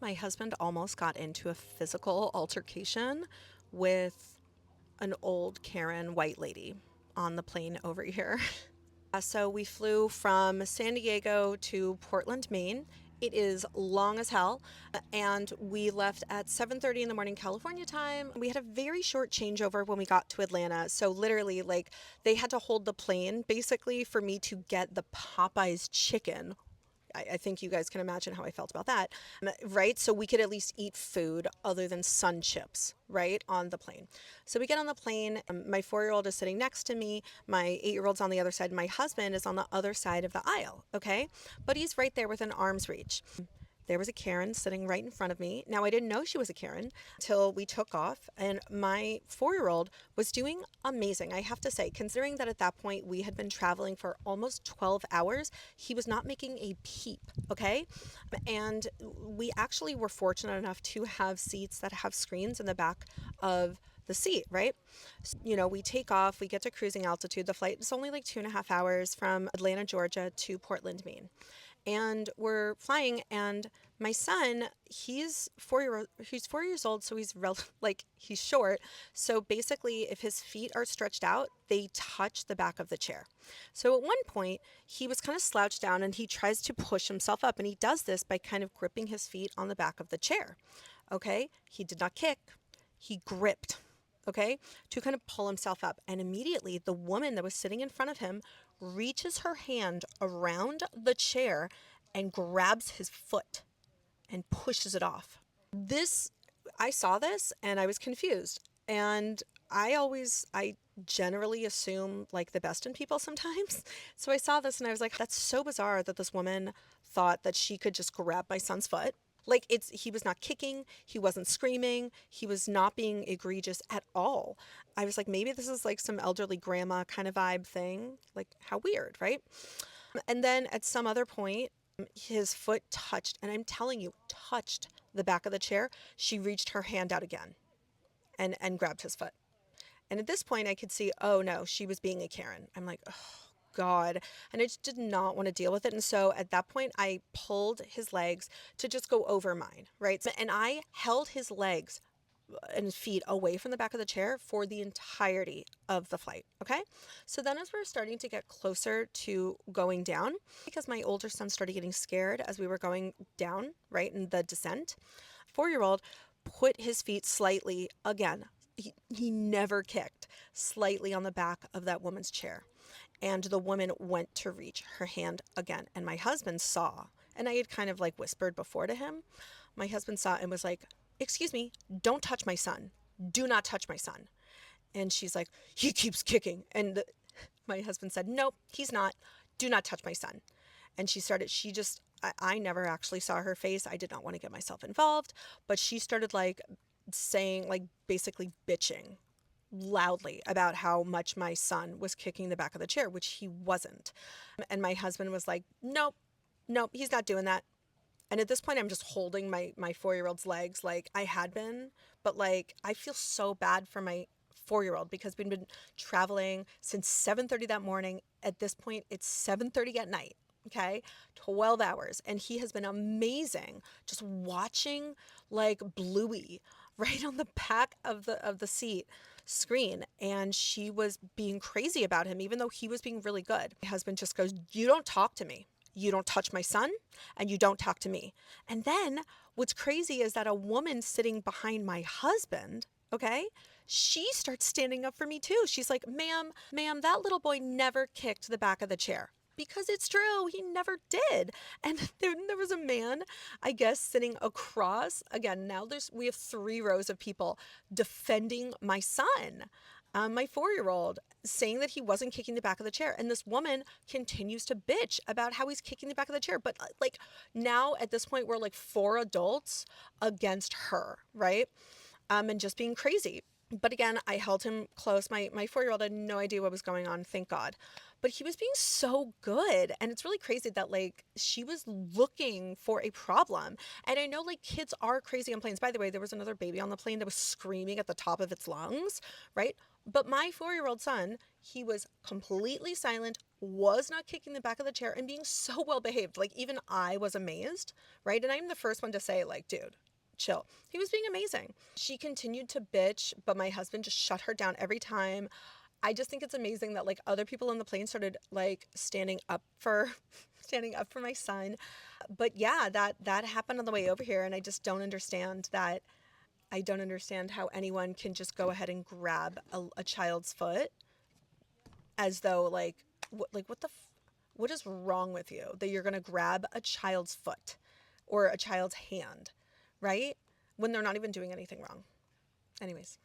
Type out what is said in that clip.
My husband almost got into a physical altercation with an old Karen white lady on the plane over here. So we flew from San Diego to Portland, Maine. It is long as hell, and we left at 7:30 in the morning California time. We had a very short changeover when we got to Atlanta. So literally like they had to hold the plane basically for me to get the Popeyes chicken. I think you guys can imagine how I felt about that, right? So we could at least eat food other than sun chips, right, on the plane. So we get on the plane. My 4-year-old is sitting next to me. My 8-year-old's on the other side. My husband is on the other side of the aisle, okay? But he's right there within arm's reach. There was a Karen sitting right in front of me. Now, I didn't know she was a Karen until we took off, and my 4-year-old was doing amazing. I have to say, considering that at that point we had been traveling for almost 12 hours, he was not making a peep, okay? And we actually were fortunate enough to have seats that have screens in the back of the seat, right? We take off, we get to cruising altitude. The flight is only like 2.5 hours from Atlanta, Georgia to Portland, Maine. And we're flying, and my son, he's 4 years old, so he's short. So basically, if his feet are stretched out, they touch the back of the chair. So at one point, he was kind of slouched down, and he tries to push himself up, and he does this by kind of gripping his feet on the back of the chair. Okay, he did not kick, he gripped, okay, to kind of pull himself up. And immediately the woman that was sitting in front of him reaches her hand around the chair and grabs his foot and pushes it off. I saw this and I was confused. And I generally assume like the best in people sometimes. So I saw this and I was like, that's so bizarre that this woman thought that she could just grab my son's foot. Like he was not kicking, he wasn't screaming, he was not being egregious at all. I was like, maybe this is like some elderly grandma kind of vibe thing. Like how weird, right? And then at some other point, his foot touched, and I'm telling you, touched the back of the chair. She reached her hand out again and grabbed his foot. And at this point, I could see, oh no, she was being a Karen. I'm like, oh God. And I just did not want to deal with it. And so at that point, I pulled his legs to just go over mine, right? And I held his legs and feet away from the back of the chair for the entirety of the flight. Okay. So then as we were starting to get closer to going down, because my older son started getting scared as we were going down, right, in the descent, 4-year-old put his feet slightly again. He never kicked slightly on the back of that woman's chair. And the woman went to reach her hand again. And my husband saw, and I had kind of like whispered before to him, my husband saw and was like, excuse me, don't touch my son. Do not touch my son. And she's like, he keeps kicking. And my husband said, nope, he's not. Do not touch my son. And I never actually saw her face. I did not want to get myself involved, but she started like saying, like basically bitching loudly about how much my son was kicking the back of the chair, which he wasn't. And my husband was like, nope, he's not doing that. And at this point, I'm just holding my 4-year-old's legs like I had been. But like, I feel so bad for my 4-year-old because we've been traveling since 7:30 that morning. At this point, it's 7:30 at night. Okay, 12 hours. And he has been amazing just watching like Bluey right on the back of the seat screen. And she was being crazy about him, even though he was being really good. My husband just goes, you don't talk to me. You don't touch my son, and you don't talk to me. And then what's crazy is that a woman sitting behind my husband, okay, she starts standing up for me too. She's like, ma'am, that little boy never kicked the back of the chair. Because it's true, he never did. And there was a man, I guess, sitting across. Again, now we have 3 rows of people defending my son, my 4-year-old, saying that he wasn't kicking the back of the chair. And this woman continues to bitch about how he's kicking the back of the chair. But like now at this point, we're like 4 adults against her, right? And just being crazy. But again, I held him close. My 4-year-old had no idea what was going on, thank God. But he was being so good. And it's really crazy that like she was looking for a problem. And I know like kids are crazy on planes. By the way, there was another baby on the plane that was screaming at the top of its lungs, right? But my 4-year-old son, he was completely silent, was not kicking the back of the chair, and being so well behaved. Like even I was amazed, right? And I'm the first one to say, like, dude, chill. He was being amazing. She continued to bitch, but my husband just shut her down every time. I just think it's amazing that like other people on the plane started like standing up for standing up for my son. But yeah, that happened on the way over here, and I just don't understand that. I don't understand how anyone can just go ahead and grab a child's foot as though like what is wrong with you that you're going to grab a child's foot or a child's hand, right? When they're not even doing anything wrong. Anyways.